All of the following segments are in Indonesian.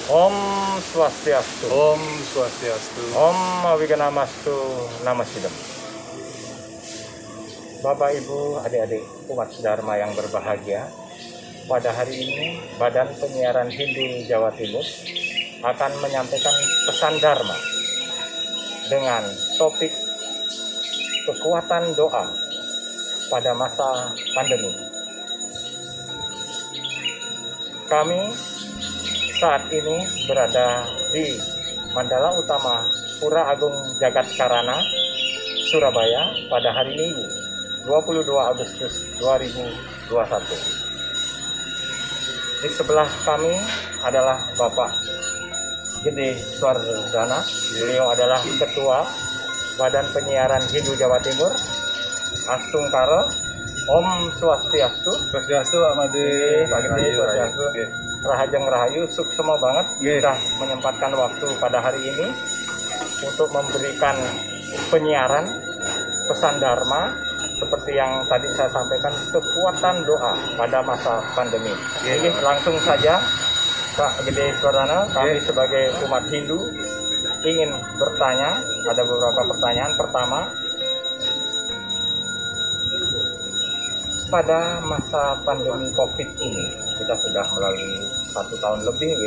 Om Swastiastu. Om Swastiastu. Om Wiganamastu Namasidam. Bapak, Ibu, adik-adik umat Dharma yang berbahagia, pada hari ini Badan Penyiaran Hindu Jawa Timur akan menyampaikan pesan Dharma dengan topik kekuatan doa pada masa pandemi. Kami saat ini berada di Mandala Utama Pura Agung Jagat Karana, Surabaya pada hari Minggu 22 Agustus 2021. Di sebelah kami adalah Bapak Gede Swardana. Beliau adalah Ketua Badan Penyiaran Hindu Jawa Timur. Astungkara, Om Swastiastu. Swastiastu, Pak Made. Pak Gede Swastiastu. Rahajeng Rahayu, suksema banget sudah menyempatkan waktu pada hari ini untuk memberikan penyiaran pesan Dharma seperti yang tadi saya sampaikan, kekuatan doa pada masa pandemi. Jadi langsung saja Pak Gede Swardana, kami sebagai umat Hindu ingin bertanya, ada beberapa pertanyaan. Pertama, pada masa pandemi COVID ini, kita sudah melalui 1 tahun lebih,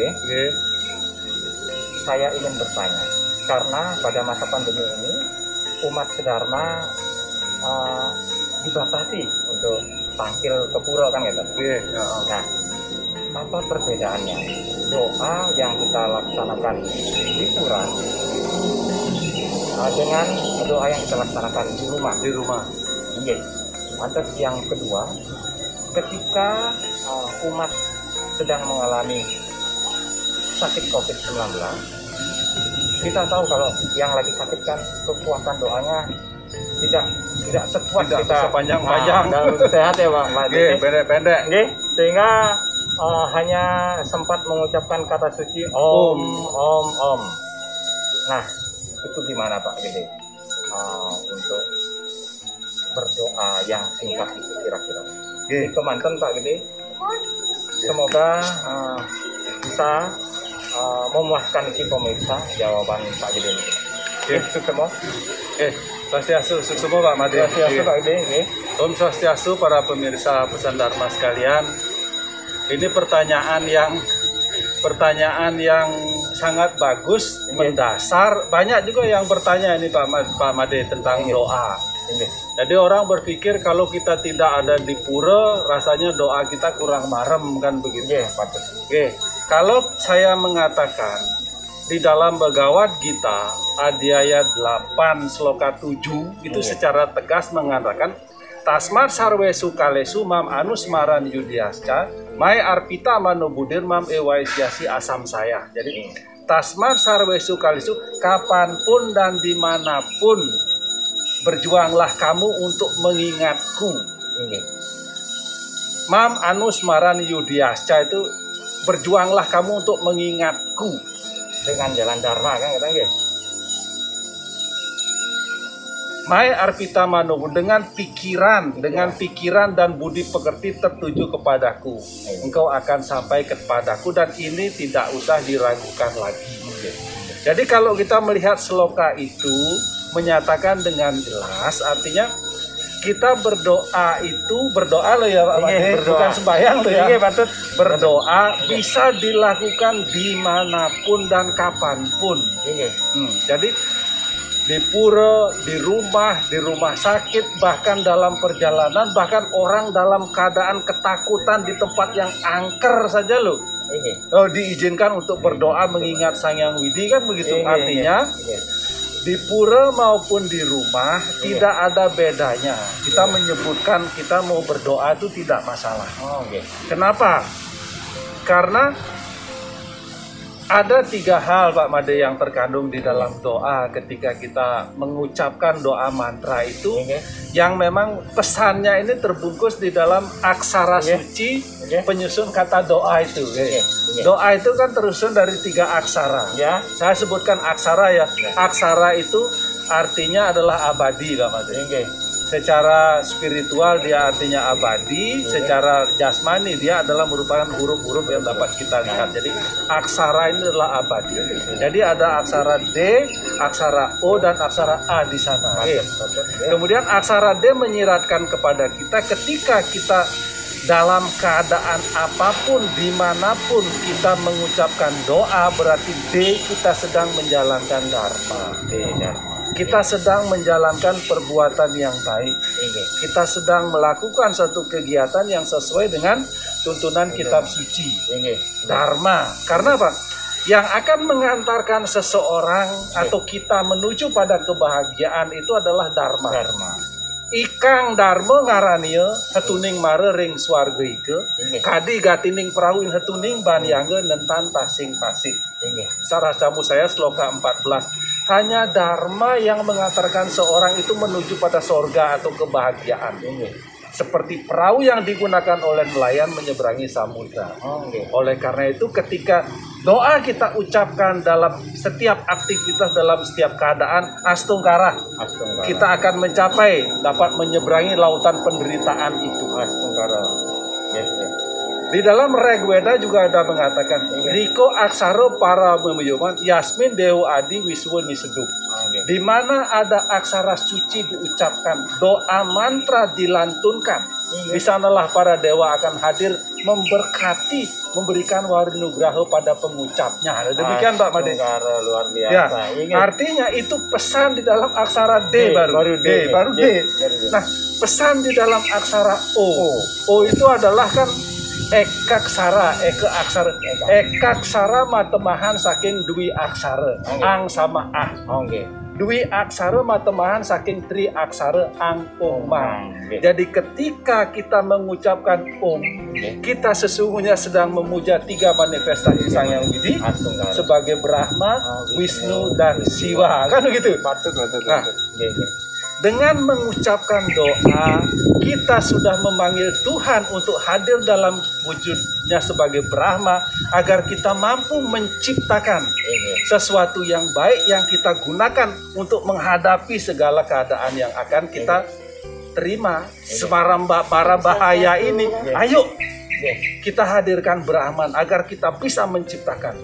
saya ingin bertanya, karena pada masa pandemi ini umat sedharma dibatasi untuk tampil ke pura kan ya, Nah, apa perbedaannya doa yang kita laksanakan di pura dengan doa yang kita laksanakan di rumah? Lantas yang kedua, ketika umat sedang mengalami sakit COVID-19, kita tahu kalau yang lagi sakit kan kekuatan doanya tidak sekuat kita sepanjang-panjang. Sehat ya Pak. Pendek-pendek. Sehingga hanya sempat mengucapkan kata suci Om. Nah, itu gimana Pak Gede untuk berdoa yang singkat itu kira-kira? Kemanten Pak Gede, semoga bisa memuaskan si pemirsa jawaban Pak Gede. Suksema. Swastiastu, suksema Pak Made. Swastiastu Pak Gede. Om Swastiastu para pemirsa pesan Dharma sekalian. Ini pertanyaan yang sangat bagus, mendasar. Banyak juga yang bertanya ini Pak Made tentang doa. Jadi orang berpikir kalau kita tidak ada di pura, rasanya doa kita kurang marem kan begitu. Kalau saya mengatakan di dalam Bhagavad Gita Adhyaya 8 Sloka 7 itu secara tegas mengatakan Tasmat sarwesu kalesu mam anusmaran yudiasca mai arpita manobudir mam ewaisyasi asam saya. Jadi tasmat sarwesu kalesu, kapanpun dan dimanapun berjuanglah kamu untuk mengingatku. Mam anusmaran yudiasca itu berjuanglah kamu untuk mengingatku dengan jalan Dharma kan katanya. Mai arpita manobu, dengan pikiran dan budi pekerti tertuju kepadaku, engkau akan sampai kepadaku dan ini tidak usah diragukan lagi. Jadi kalau kita melihat sloka itu menyatakan dengan jelas, artinya kita berdoa loh ya Pak Made, bukan sembahyang loh ya. Berdoa bisa dilakukan dimanapun dan kapanpun. Jadi di pura, di rumah sakit, bahkan dalam perjalanan, bahkan orang dalam keadaan ketakutan di tempat yang angker saja loh. Diizinkan untuk berdoa mengingat Sang Hyang Widi kan begitu. Artinya di pura maupun di rumah tidak ada bedanya. Kita menyebutkan kita mau berdoa itu tidak masalah. Kenapa? Karena ada 3 hal Pak Made yang terkandung di dalam doa ketika kita mengucapkan doa mantra itu, yang memang pesannya ini terbungkus di dalam aksara suci penyusun kata doa itu. Doa itu kan tersusun dari 3 aksara. Saya sebutkan aksara ya. Aksara itu artinya adalah abadi Pak Made. Secara spiritual dia artinya abadi, secara jasmani dia adalah merupakan huruf-huruf yang dapat kita lihat. Jadi aksara ini adalah abadi. Jadi ada aksara D, aksara O, dan aksara A di sana. Kemudian aksara D menyiratkan kepada kita ketika kita dalam keadaan apapun, dimanapun kita mengucapkan doa, berarti D kita sedang menjalankan dharma. Kita sedang menjalankan perbuatan yang baik. Kita sedang melakukan satu kegiatan yang sesuai dengan tuntunan kitab suci. Dharma. Karena apa? Yang akan mengantarkan seseorang atau kita menuju pada kebahagiaan itu adalah dharma. Ikang dharma ngarannya hetuning mare ring swarga ike. Kadi gatining perahuin hetuning banyangge nentan tasing-tasing. Saracamu saya sloka 14. Hanya dharma yang mengantarkan seorang itu menuju pada sorga atau kebahagiaan. Seperti perahu yang digunakan oleh nelayan menyeberangi samudra. Oleh karena itu ketika doa kita ucapkan dalam setiap aktivitas, dalam setiap keadaan, astungkara. Kita akan mencapai, dapat menyeberangi lautan penderitaan itu. Astungkara. Di dalam Rigveda juga ada mengatakan, Riko aksaro para memyoman Yasmin Dewa Adi Wiswa Niseduk. Di mana ada aksara suci diucapkan, doa mantra dilantunkan. Di sanalah para dewa akan hadir memberkati, memberikan warinugraha pada pengucapnya. Demikian Pak Made. Luar biasa. Ya, artinya itu pesan di dalam aksara D, baru D. Nah, pesan di dalam aksara O. O itu adalah kan ekaksara, ekaksara matemahan saking dwi aksara, ang sama ah. Dwi aksara matemahan saking tri aksara ang oma. Jadi ketika kita mengucapkan om, kita sesungguhnya sedang memuja tiga manifestasi Sang Hyang Widi sebagai Brahma, Wisnu, dan Siwa. Kan begitu? Nah, dengan mengucapkan doa, kita sudah memanggil Tuhan untuk hadir dalam wujudnya sebagai Brahma agar kita mampu menciptakan sesuatu yang baik yang kita gunakan untuk menghadapi segala keadaan yang akan kita terima. Para bahaya ini, ayo kita hadirkan Brahman agar kita bisa menciptakan.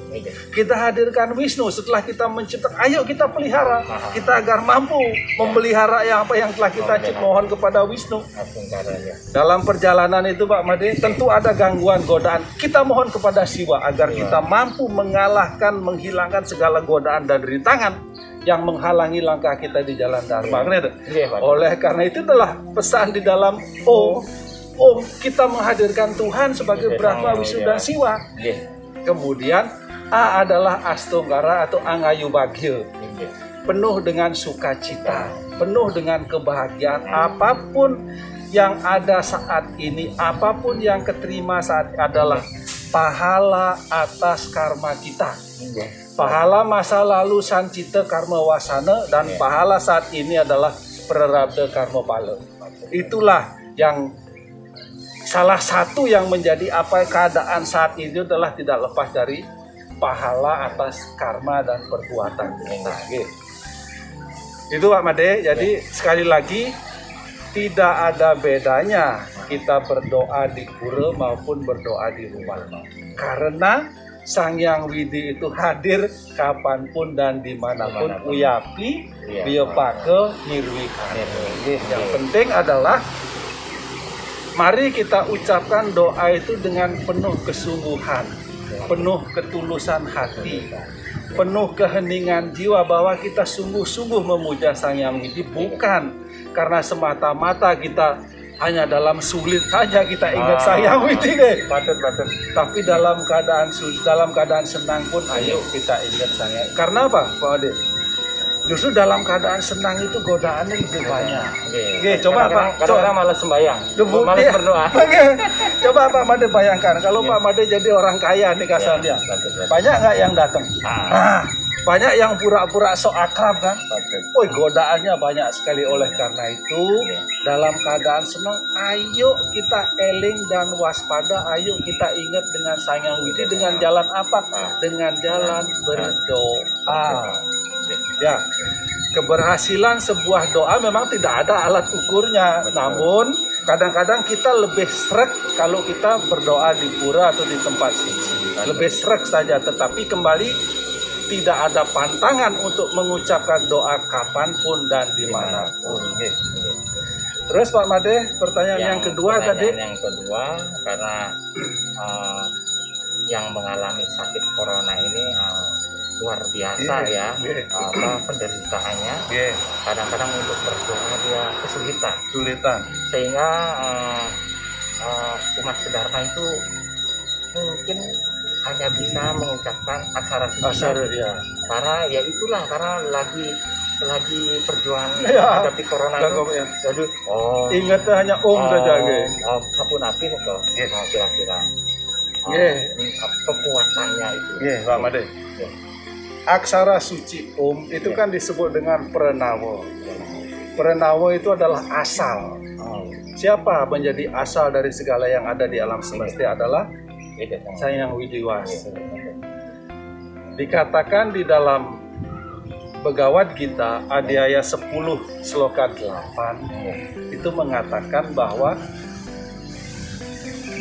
Kita hadirkan Wisnu setelah kita menciptakan. Ayo kita pelihara, kita agar mampu memelihara apa yang telah kita mohon kepada Wisnu. Dalam perjalanan itu Pak Made, tentu ada gangguan godaan. Kita mohon kepada Siwa agar kita mampu mengalahkan, menghilangkan segala godaan dan rintangan yang menghalangi langkah kita di jalan Dharma. Oleh karena itu adalah pesan di dalam Om, kita menghadirkan Tuhan sebagai Brahma, Wisnu, dan Siwa. Kemudian A adalah astungkara atau angayu bagil. Penuh dengan sukacita, penuh dengan kebahagiaan. Apapun yang ada saat ini, apapun yang keterima saat ini adalah pahala atas karma kita. Pahala masa lalu sancita karma wasana, dan pahala saat ini adalah prarabdha karma pala. Itulah yang salah satu yang menjadi keadaan saat ini adalah tidak lepas dari pahala atas karma dan perbuatan kita. Itu Pak Made. Jadi sekali lagi tidak ada bedanya kita berdoa di pura maupun berdoa di rumah. Karena Sang Hyang Widi itu hadir kapanpun dan dimanapun. Uyapi, biopake, nirwikane. Yang penting adalah mari kita ucapkan doa itu dengan penuh kesungguhan, penuh ketulusan hati, penuh keheningan jiwa bahwa kita sungguh-sungguh memuja Sang Hyang Widi, bukan karena semata-mata kita hanya dalam sulit saja kita ingat Sang Hyang Widi deh. Tapi dalam keadaan senang pun ayo kita ingat Sang Hyang. Karena apa, Pak Ade? Justru dalam keadaan senang itu godaannya lebih banyak. Coba Pak, kadang-kadang malas sembahyang, malas berdoa. Coba Pak Made bayangkan kalau Pak Made jadi orang kaya nih kasarnya, banyak nggak yang datang? Banyak yang pura-pura sok akrab kan? Godaannya banyak sekali. Oleh karena itu, dalam keadaan senang, ayo kita eling dan waspada. Ayo kita ingat dengan Sang Hyang Widi dengan jalan apa? Dengan jalan berdoa. Ya, keberhasilan sebuah doa memang tidak ada alat ukurnya. Betul. Namun kadang-kadang kita lebih srek kalau kita berdoa di pura atau di tempat suci. Lebih srek saja, tetapi kembali tidak ada pantangan untuk mengucapkan doa kapanpun dan dimanapun. Terus Pak Made, pertanyaan yang kedua tadi. Yang kedua, karena yang mengalami sakit corona ini luar biasa ya, penderitaannya. Kadang-kadang untuk berdoa dia kesulitan. Sehingga umat Siddhartha itu mungkin hanya bisa mengucapkan aksara suci. Karena ya itulah, karena lagi perjuangan menghadapi corona itu. Jadi ingat hanya saja sapunapin itu kira-kira kekuatannya itu. Pak Made. Aksara suci itu kan disebut dengan Pranawa. Pranawa itu adalah asal. Siapa menjadi asal dari segala yang ada di alam semesta adalah Sang Hyang Widiwasa. Dikatakan di dalam Bhagavad Gita Adhyaya 10 Sloka 8 itu mengatakan bahwa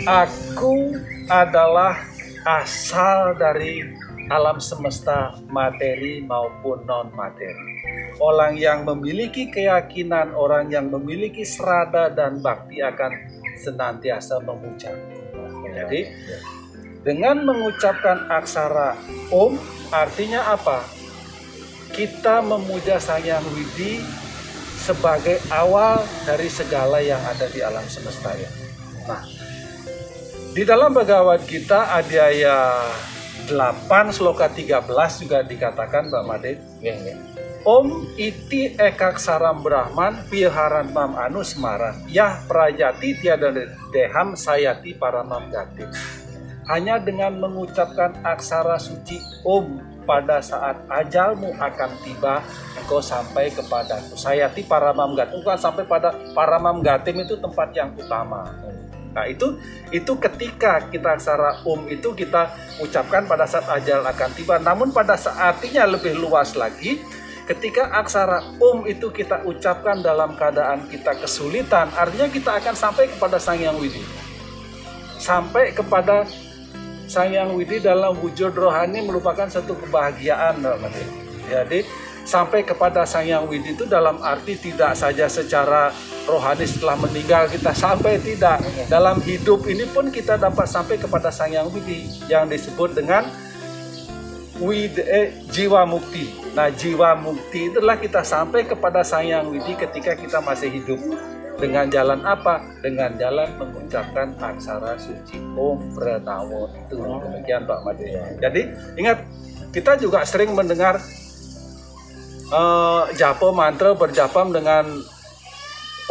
aku adalah asal dari alam semesta materi maupun non materi. Orang yang memiliki keyakinan, orang yang memiliki srada dan bakti akan senantiasa mengucap. Jadi dengan mengucapkan aksara Om artinya apa? Kita memuja Sang Hyang Widi sebagai awal dari segala yang ada di alam semesta ya. Nah, di dalam Bhagavad Gita Adhyaya 8 Sloka 13 juga dikatakan Mbak Made, Om iti ekaksaram Brahman viharan mam anusmaran yah prajati tiada deham sayati paramam gati. Hanya dengan mengucapkan aksara suci Om pada saat ajalmu akan tiba, engkau sampai kepadaku. Sayati paramam gatim, engkau sampai pada paramam gatim itu tempat yang utama. Nah itu ketika kita aksara itu kita ucapkan pada saat ajal akan tiba. Namun pada saat artinya lebih luas lagi, ketika aksara itu kita ucapkan dalam keadaan kita kesulitan, artinya kita akan sampai kepada Sang Hyang Widi. Sampai kepada Sang Hyang Widi dalam wujud rohani merupakan satu kebahagiaan. Jadi sampai kepada Sang Hyang Widi itu dalam arti tidak saja secara rohani setelah meninggal kita sampai, tidak. Dalam hidup ini pun kita dapat sampai kepada Sang Hyang Widi yang disebut dengan jiwa mukti. Nah, jiwa mukti itulah kita sampai kepada Sang Hyang Widi ketika kita masih hidup. Dengan jalan apa? Dengan jalan mengucapkan aksara suci Om Pranawa itu. Demikian Pak Made. Jadi ingat, kita juga sering mendengar japa mantra berjapam dengan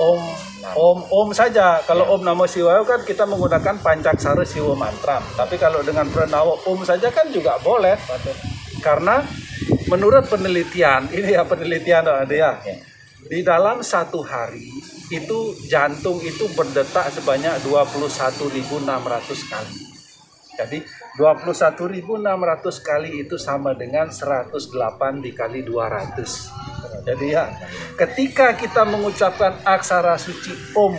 Om saja. Kalau Om Namo Shivaya kan kita menggunakan Pancaksara Siwa Mantra. Tapi kalau dengan Pranawa Om saja kan juga boleh. Karena menurut penelitian, ini ya penelitian dia, di dalam satu hari itu jantung itu berdetak sebanyak 21.600 kali. Jadi 21.600 kali itu sama dengan 108 dikali 200. Jadi ya, ketika kita mengucapkan aksara suci Om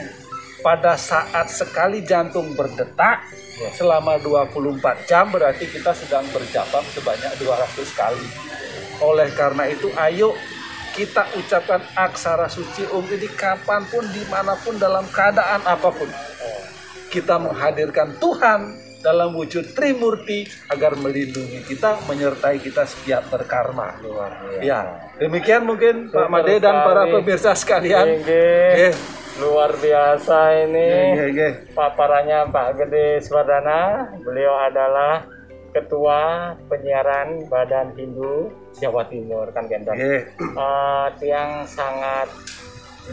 pada saat sekali jantung berdetak selama 24 jam, berarti kita sedang berjapam sebanyak 200 kali. Oleh karena itu, ayo kita ucapkan aksara suci Om ini kapanpun, dimanapun, dalam keadaan apapun. Kita menghadirkan Tuhan dalam wujud Trimurti agar melindungi kita, menyertai kita setiap berkarma. Ya, demikian mungkin Pak Made dan para pemirsa sekalian. Luar biasa ini paparannya Pak Gede Swardana. Beliau adalah Ketua Penyiaran Badan Hindu Jawa Timur kan Gendon. Yang sangat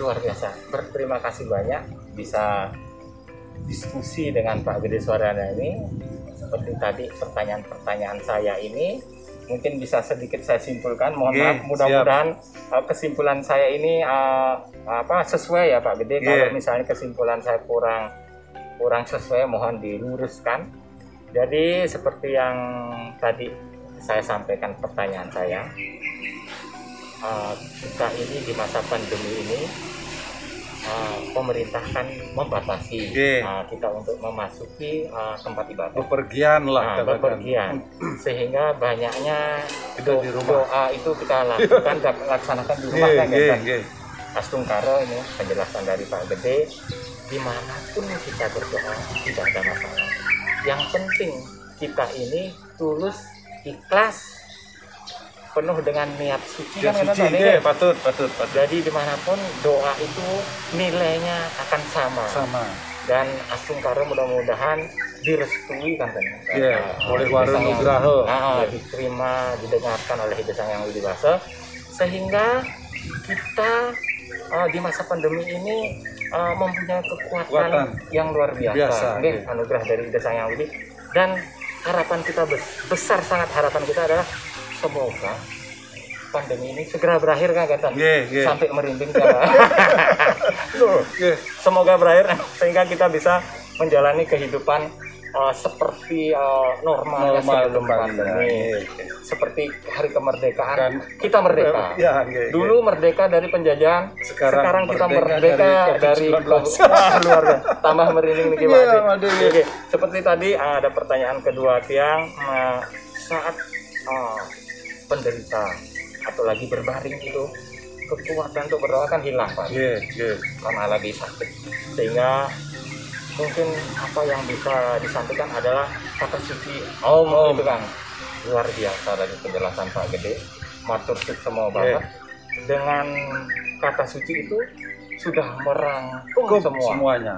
luar biasa. Berterima kasih banyak bisa diskusi dengan Pak Gede Swardana ini. Seperti tadi pertanyaan-pertanyaan saya ini mungkin bisa sedikit saya simpulkan. Mohon maaf, mudah-mudahan kesimpulan saya ini sesuai ya Pak Gede. Kalau misalnya kesimpulan saya kurang sesuai, mohon diluruskan. Jadi seperti yang tadi saya sampaikan pertanyaan saya, kita ini di masa pandemi ini pemerintah kan membatasi kita untuk memasuki tempat ibadah, bepergian lah, bepergian, sehingga banyaknya kita di rumah. doa itu kita lakukan laksanakan di rumah kan ya. Astungkaro ini penjelasan dari Pak Gede, dimanapun kita berdoa tidak ada masalah. Yang penting kita ini tulus, ikhlas, penuh dengan niat suci kan suci, patut. Jadi dimanapun doa itu nilainya akan sama. Dan Astungkaro mudah-mudahan direstui kan oleh Warung Nugraha, diterima, didengarkan oleh Hidayah Yang Widibasa, sehingga kita di masa pandemi ini mempunyai kekuatan yang luar biasa. Anugerah dari Hidayah Yang Widi, dan harapan kita besar, sangat harapan kita adalah semoga pandemi ini segera berakhir kan Gatan? Sampai merinding semoga berakhir sehingga kita bisa menjalani kehidupan seperti normal sebelum pandemi. Seperti hari kemerdekaan kita merdeka. Dulu merdeka dari penjajahan, sekarang kita merdeka dari luar biasa. Tambah merinding nih Pak. Seperti tadi ada pertanyaan kedua Tiang, saat penderita atau lagi berbaring itu kekuatan untuk berdoa kan hilang Pak, karena lagi sakit, sehingga mungkin apa yang bisa disampaikan adalah kata suci Om itu kan luar biasa dari penjelasan Pak Gede, matur semua banget. Dengan kata suci itu sudah merangkum semuanya.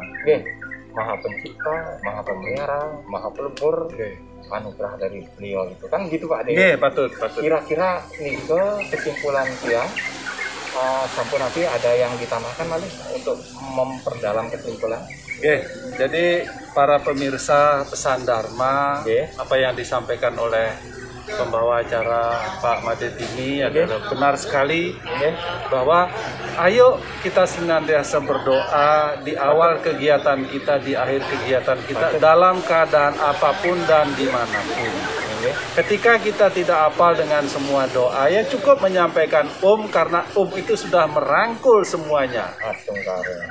Maha pencipta, maha pemelihara, maha pelebur, anugerah dari beliau itu kan gitu Pak Ade. Patut. Kira-kira nih ke kesimpulan Tiang, sampai nanti ada yang ditambahkan Malik untuk memperdalam kesimpulan. Jadi para pemirsa Pesan Dharma, apa yang disampaikan oleh pembawa acara Pak Madet ini adalah benar sekali, bahwa ayo kita senantiasa berdoa di awal kegiatan kita, di akhir kegiatan kita, dalam keadaan apapun dan dimanapun. Ketika kita tidak hafal dengan semua doa, ya cukup menyampaikan karena itu sudah merangkul semuanya.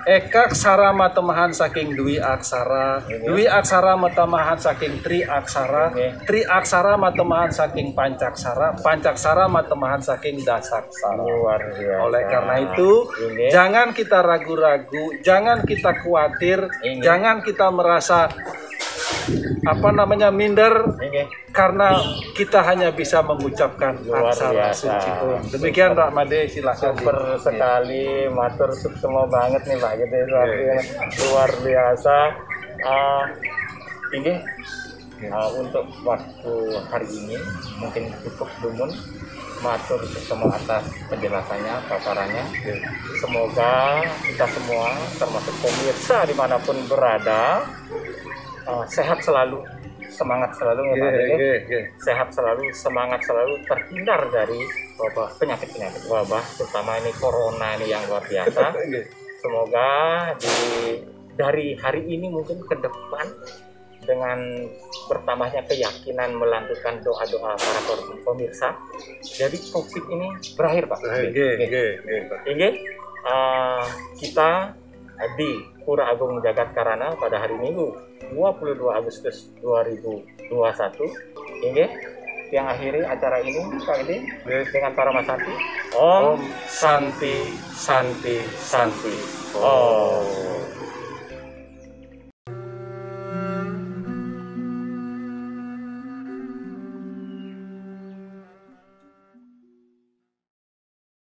Eka aksara matemahan saking dwi aksara, dwi aksara matemahan saking tri aksara, tri aksara matemahan saking pancaksara, pancaksara matemahan saking dasaksara. Oleh karena itu, jangan kita ragu-ragu, jangan kita khawatir, jangan kita merasa minder, karena kita hanya bisa mengucapkan aksara suci. Demikian Pak Made, silakan. Super sekali, matur semua banget nih Pak Gede, luar biasa. Ini untuk waktu hari ini mungkin cukup dulu. Matur semua atas penjelasannya, paparannya. Semoga kita semua, termasuk pemirsa dimanapun berada, sehat selalu, semangat selalu ya Pak Dede. Sehat selalu, semangat selalu, terhindar dari penyakit-penyakit wabah, terutama ini corona ini yang luar biasa. Semoga dari hari ini mungkin ke depan, dengan bertambahnya keyakinan melanjutkan doa-doa para pemirsa, jadi COVID ini berakhir Pak. Kita di Pura Agung Jagat Karana pada hari Minggu 22 Agustus 2021 yang akhiri acara ini Pak Edi dengan para Masati. Om Santi Santi Santi.